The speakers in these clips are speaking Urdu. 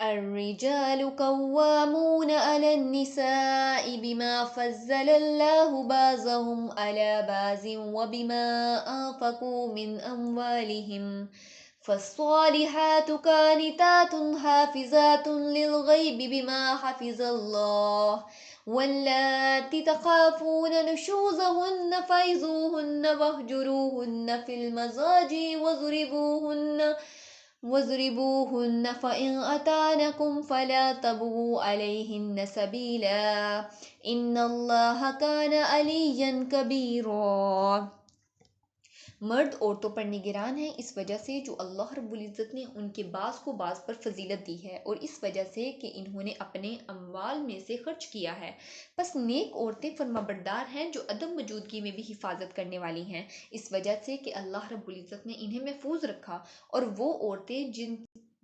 الرجال قوامون على النساء بما فضل الله بعضهم على بعض وبما أنفقوا من أموالهم فالصالحات قانتات حافظات للغيب بما حفظ الله واللاتي تخافون نشوزهن فعظوهن واهجروهن في المضاجع واضربوهن فإن أطعنكم فلا تبغوا عليهن سبيلا إن الله كان عليا كبيرا۔ مرد عورتوں پر نگران ہیں اس وجہ سے جو اللہ رب العزت نے ان کے بعض کو بعض پر فضیلت دی ہے، اور اس وجہ سے کہ انہوں نے اپنے اموال میں سے خرچ کیا ہے۔ پس نیک عورتیں فرما بردار ہیں جو عدم موجودگی میں بھی حفاظت کرنے والی ہیں، اس وجہ سے کہ اللہ رب العزت نے انہیں محفوظ رکھا۔ اور وہ عورتیں جن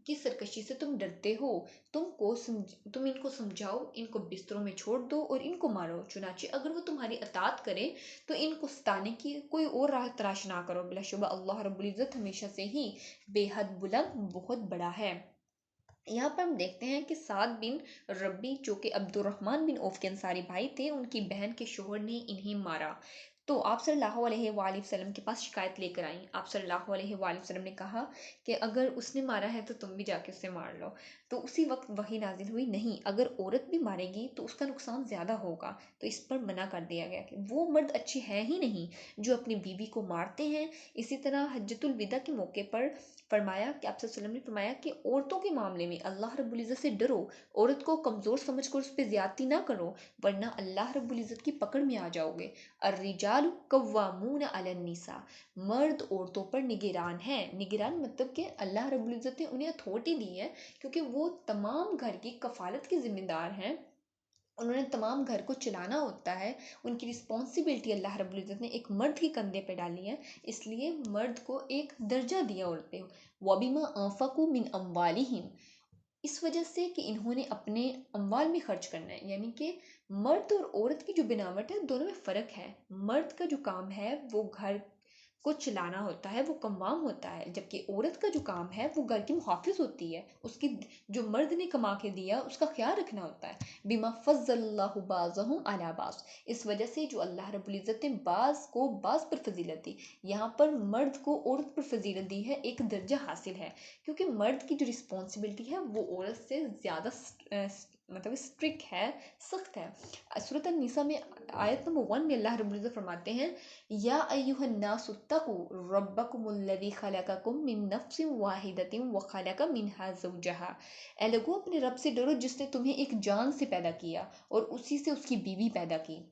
کی سرکشی سے تم ڈرتے ہو، تم ان کو سمجھاؤ، ان کو بستروں میں چھوڑ دو اور ان کو مارو، چنانچہ اگر وہ تمہاری اطاعت کریں تو ان کو ستانے کی کوئی اور راہ تلاش نہ کرو، بلا شبہ اللہ رب العزت ہمیشہ سے ہی بے حد بلند بہت بڑا ہے۔ یہاں پر ہم دیکھتے ہیں کہ سعد بن ربی جو کہ عبد الرحمن بن عوف کے انصاری بھائی تھے، ان کی بہن کے شوہر نے انہیں مارا، تو آپ صلی اللہ علیہ وآلہ وسلم کے پاس شکایت لے کر آئیں۔ آپ صلی اللہ علیہ وآلہ وسلم نے کہا کہ اگر اس نے مارا ہے تو تم بھی جا کے اسے مار لو، تو اسی وقت وحی نازل ہوئی، نہیں، اگر عورت بھی مارے گی تو اس کا نقصان زیادہ ہوگا، تو اس پر منع کر دیا گیا کہ وہ مرد اچھے ہیں ہی نہیں جو اپنی بیوی کو مارتے ہیں۔ اسی طرح حجۃ الوداع کے موقع پر فرمایا کہ آپ صلی اللہ علیہ وسلم نے فرمایا کہ عورتوں کے معاملے میں اللہ رب العزت سے ڈرو، عورت کو کمزور سمجھ کر اس پہ زیادتی نہ کرو، ورنہ اللہ رب العزت کی پکڑ میں آ جاؤ گے۔ الرجال قوامون علی النساء، مرد عورتوں پر نگران ہیں۔ نگران مطلب کہ اللہ رب العزت نے انہیں اتھارٹی دی ہے، کیونکہ وہ تمام گھر کی کفالت کے ذمہ دار ہیں، انہوں نے تمام گھر کو چلانا ہوتا ہے، ان کی رسپانسبلٹی اللہ رب العزت نے ایک مرد کے کندھے پہ ڈالی ہے، اس لیے مرد کو ایک درجہ دیا عورت پہ۔ وَبِمَا أَنفَقُوا مِنْ أَمْوَالِهِمْ، اس وجہ سے کہ انہوں نے اپنے اموال میں خرچ کرنا ہے، یعنی کہ مرد اور عورت کی جو بناوٹ ہے دونوں میں فرق ہے۔ مرد کا جو کام ہے وہ گھر کو چلانا ہوتا ہے، وہ قوام ہوتا ہے، جبکہ عورت کا جو کام ہے وہ گھر کی محافظ ہوتی ہے، اس کی جو مرد نے کما کے دیا اس کا خیال رکھنا ہوتا ہے۔ بما فضل اللہ بعضهم علی بعض، اس وجہ سے جو اللہ رب العزت نے بعض کو بعض پر فضیلت دی، یہاں پر مرد کو عورت پر فضیلت دی ہے، ایک درجہ حاصل ہے، کیونکہ مرد کی جو رسپانسبلٹی ہے وہ عورت سے زیادہ مطلب اسٹرکٹ ہے، سخت ہے۔ سورۃ النساء میں آیت نمبر 1 میں اللہ رب العزت فرماتے ہیں یا ایھا الناس اتقوا ربکم الذی خلقکم من نفس واحدۃ وخلق منها زوجها، اے لوگو اپنے رب سے ڈرو جس نے تمہیں ایک جان سے پیدا کیا اور اسی سے اس کی بیوی پیدا کی۔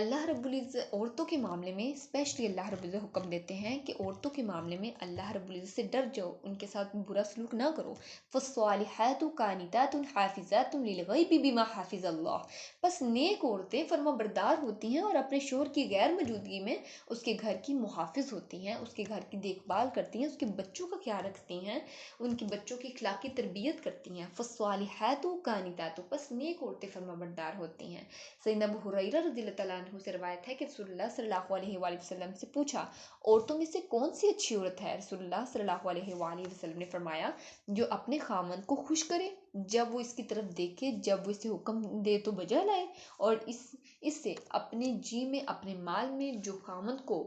اللہ رب العزت عورتوں کے معاملے میں اسپیشلی اللہ رب العزت حکم دیتے ہیں کہ عورتوں کے معاملے میں اللہ رب العزت سے ڈر جاؤ، ان کے ساتھ برا سلوک نہ کرو۔ فالصالحات قانتات حافظات للغیب بما حفظ اللہ، بس نیک عورتیں فرما بردار ہوتی ہیں اور اپنے شوہر کی غیر موجودگی میں اس کے گھر کی محافظ ہوتی ہیں، اس کے گھر کی دیکھ بھال کرتی ہیں، اس کے بچوں کا خیال رکھتی ہیں، ان کے بچوں کی اخلاقی تربیت کرتی ہیں۔ فالصالحات قانتات، بس نیک عورتیں فرما بردار ہوتی ہیں۔ سیدنا ابو ہریرہ رضی اللہ تعالیٰ عنہ سے روایت ہے کہ رسول اللہ صلی اللہ علیہ وآلہ وسلم سے پوچھا عورتوں میں سے کون سی اچھی عورت ہے؟ رسول اللہ صلی اللہ علیہ وآلہ وسلم نے فرمایا جو اپنے خامند کو خوش کرے جب وہ اس کی طرف دیکھے، جب وہ اسے حکم دے تو بجا لائے، اور اس سے اپنے جی میں اپنے مال میں جو خامند کو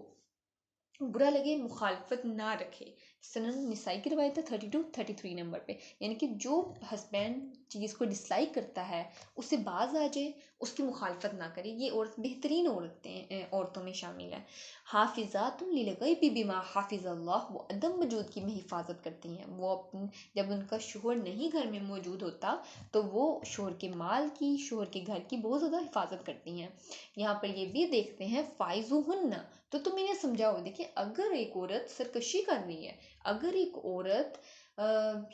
برا لگے مخالفت نہ رکھے۔ سنن نسائی کی روایت ہے 32-33 نمبر پہ، یعنی کہ جو ہسبینڈ چیز کو ڈسلائک کرتا ہے اس سے باز آ جائے، اس کی مخالفت نہ کرے، یہ عورت بہترین عورتوں میں شامل ہے۔ حافظات للغیب بما حفظ اللہ، وہ عدم موجودگی میں حفاظت کرتی ہیں، وہ جب ان کا شوہر نہیں گھر میں موجود ہوتا تو وہ شوہر کے مال کی، شوہر کے گھر کی بہت زیادہ حفاظت کرتی ہیں۔ یہاں پر یہ بھی دیکھتے ہیں فائزوہن، تو تم انہیں سمجھاؤ۔ دیکھیں اگر ایک عورت سرکشی کر رہی ہے، اگر ایک عورت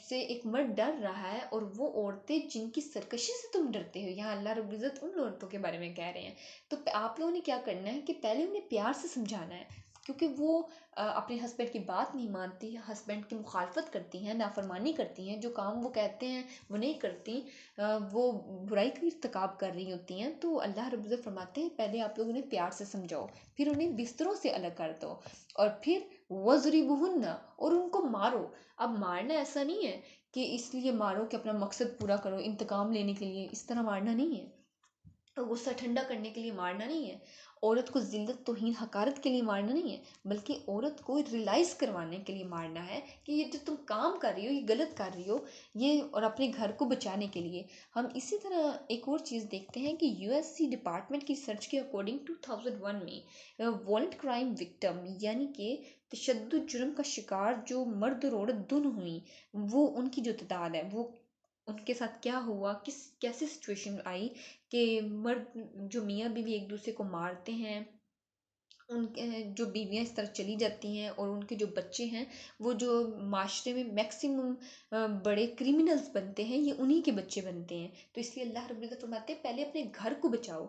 سے ایک مرد ڈر رہا ہے، اور وہ عورتیں جن کی سرکشی سے تم ڈرتے ہو، یہاں اللہ رب العزت ان عورتوں کے بارے میں کہہ رہے ہیں. تو آپ لوگوں نے کیا کرنا ہے کہ پہلے انہیں پیار سے سمجھانا ہے، کیونکہ وہ اپنے ہسبینڈ کی بات نہیں مانتی، ہسبینڈ کی مخالفت کرتی ہیں، نافرمانی کرتی ہیں، جو کام وہ کہتے ہیں وہ نہیں کرتی، وہ برائی کا ارتکاب کر رہی ہوتی ہیں. تو اللہ رب العزت فرماتے ہیں پہلے آپ لوگ انہیں پیار سے سمجھاؤ، پھر انہیں بستروں سے الگ کر دو، اور پھر وَضْرِبُوهُنَّ، اور ان کو مارو. اب مارنا ایسا نہیں ہے کہ اس لیے مارو کہ اپنا مقصد پورا کرو، انتقام لینے کے لیے، اس طرح مارنا نہیں ہے، غصہ ٹھنڈا کرنے کے لیے مارنا نہیں ہے، عورت کو ذلت توہین حقارت کے لیے مارنا نہیں ہے، بلکہ عورت کو ریلائز کروانے کے لیے مارنا ہے کہ یہ جو تم کام کر رہی ہو یہ غلط کر رہی ہو، یہ، اور اپنے گھر کو بچانے کے لیے. ہم اسی طرح ایک اور چیز دیکھتے ہیں کہ USA ڈپارٹمنٹ کی ریسرچ کے اکارڈنگ 2001 میں وائلنٹ کرائم وکٹم، یعنی کہ تشدد جرم کا شکار جو مرد اور عورت دونوں ہوئیں، وہ ان کی جو تعداد ہے، وہ ان کے ساتھ کیا ہوا، کیسے سچویشن آئی کہ مرد جو میاں بیوی ایک دوسرے کو مارتے ہیں، ان کے جو بیویاں اس طرح چلی جاتی ہیں، اور ان کے جو بچے ہیں وہ جو معاشرے میں میکسیمم بڑے کریمنلز بنتے ہیں، یہ انہی کے بچے بنتے ہیں. تو اس لیے اللہ رب العزت فرماتے ہیں پہلے اپنے گھر کو بچاؤ.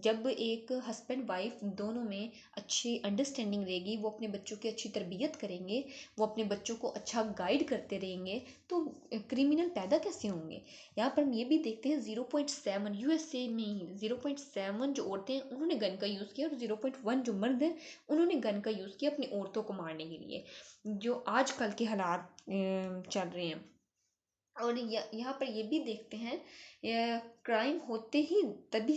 جب ایک ہسبینڈ وائف دونوں میں اچھی انڈرسٹینڈنگ رہے گی، وہ اپنے بچوں کی اچھی تربیت کریں گے، وہ اپنے بچوں کو اچھا گائیڈ کرتے رہیں گے، تو کریمنل پیدا کیسے ہوں گے. یہاں پر ہم یہ بھی دیکھتے ہیں 0.7 USA میں ہی 0.7 جو عورتیں ہیں انہوں نے گن کا یوز کیا، اور 0.1 جو مرد ہیں انہوں نے گن کا یوز کیا اپنی عورتوں کو مارنے کے لیے، جو آج کل کے حالات چل رہے ہیں. اور یہاں پر یہ بھی دیکھتے ہیں کرائم ہوتے ہی تبھی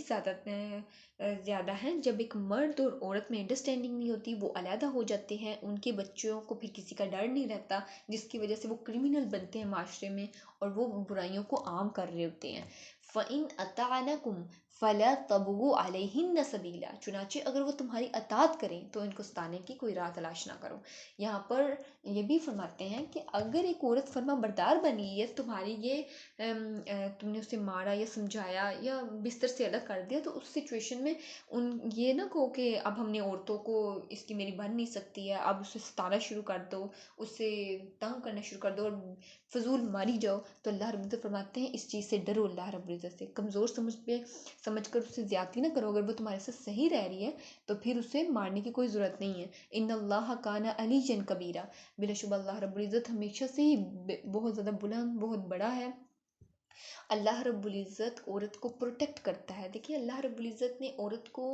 زیادہ ہیں جب ایک مرد اور عورت میں انڈرسٹینڈنگ نہیں ہوتی، وہ علیحدہ ہو جاتے ہیں، ان کے بچوں کو پھر کسی کا ڈر نہیں رہتا، جس کی وجہ سے وہ کرمنل بنتے ہیں معاشرے میں، اور وہ برائیوں کو عام کر رہے ہوتے ہیں. فَإِنْ أَطَعْنَكُمْ فَلَا تَبْغُوا عَلَيْهِنَّ سَبِيلًا، چنانچہ اگر وہ تمہاری اطاعت کریں تو ان کو ستانے کی کوئی راہ تلاش نہ کرو. یہاں پر یہ بھی فرماتے ہیں کہ اگر ایک عورت فرما بردار بنی ہے، تمہاری یہ تم نے اسے مارا یا سمجھایا یا بستر سے الگ کر دیا، تو اس سچویشن میں یہ نہ کہو کہ اب ہم نے عورتوں کو اس کی میری بن نہیں سکتی ہے، اب اسے ستانا شروع کر دو، اسے تنگ کرنا شروع کر دو اور فضول ماری جاؤ. تو اللہ رب العزت فرماتے ہیں اس چیز سے ڈرو، اللہ رب العزت سے کمزور سمجھ کر اسے زیادتی نہ کرو. اگر وہ تمہارے ساتھ صحیح رہ رہی ہے تو پھر اسے مارنے کی کوئی ضرورت نہیں ہے. ان اللہ کان علیٰ کبیرہ، بلا شبہ اللہ رب العزت ہمیشہ سے ہی بہت زیادہ بلند، بہت بڑا ہے. اللہ رب العزت عورت کو پروٹیکٹ کرتا ہے. دیکھیے اللہ رب العزت نے عورت کو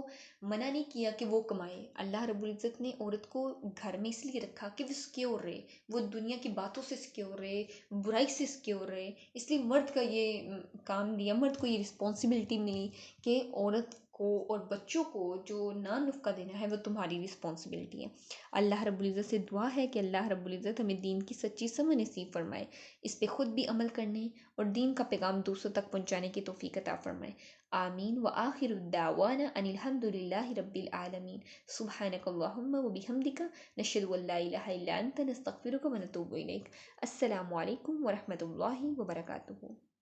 منع نہیں کیا کہ وہ کمائے، اللہ رب العزت نے عورت کو گھر میں اس لیے رکھا کہ وہ سکیور رہے، وہ دنیا کی باتوں سے سکیور رہے، برائی سے سکیور رہے. اس لیے مرد کا یہ کام دیا، مرد کو یہ رسپانسبلٹی ملی کہ عورت کو اور بچوں کو جو نان نفقہ دینا ہے وہ تمہاری رسپانسبلٹی ہے. اللہ رب العزت سے دعا ہے کہ اللہ رب العزت ہمیں دین کی سچی سمجھ نصیب فرمائے، اس پہ خود بھی عمل کرنے اور دین کا پیغام دوسروں تک پہنچانے کی توفیق عطا فرمائے. آمین. وآخر الدعوانا ان الحمد للہ رب العالمین. سبحانک اللہم وبحمدک، نشہد ان لا الہ الا انت، نستغفرک ونتوب الیک. السلام علیکم ورحمۃ اللہ وبرکاتہ.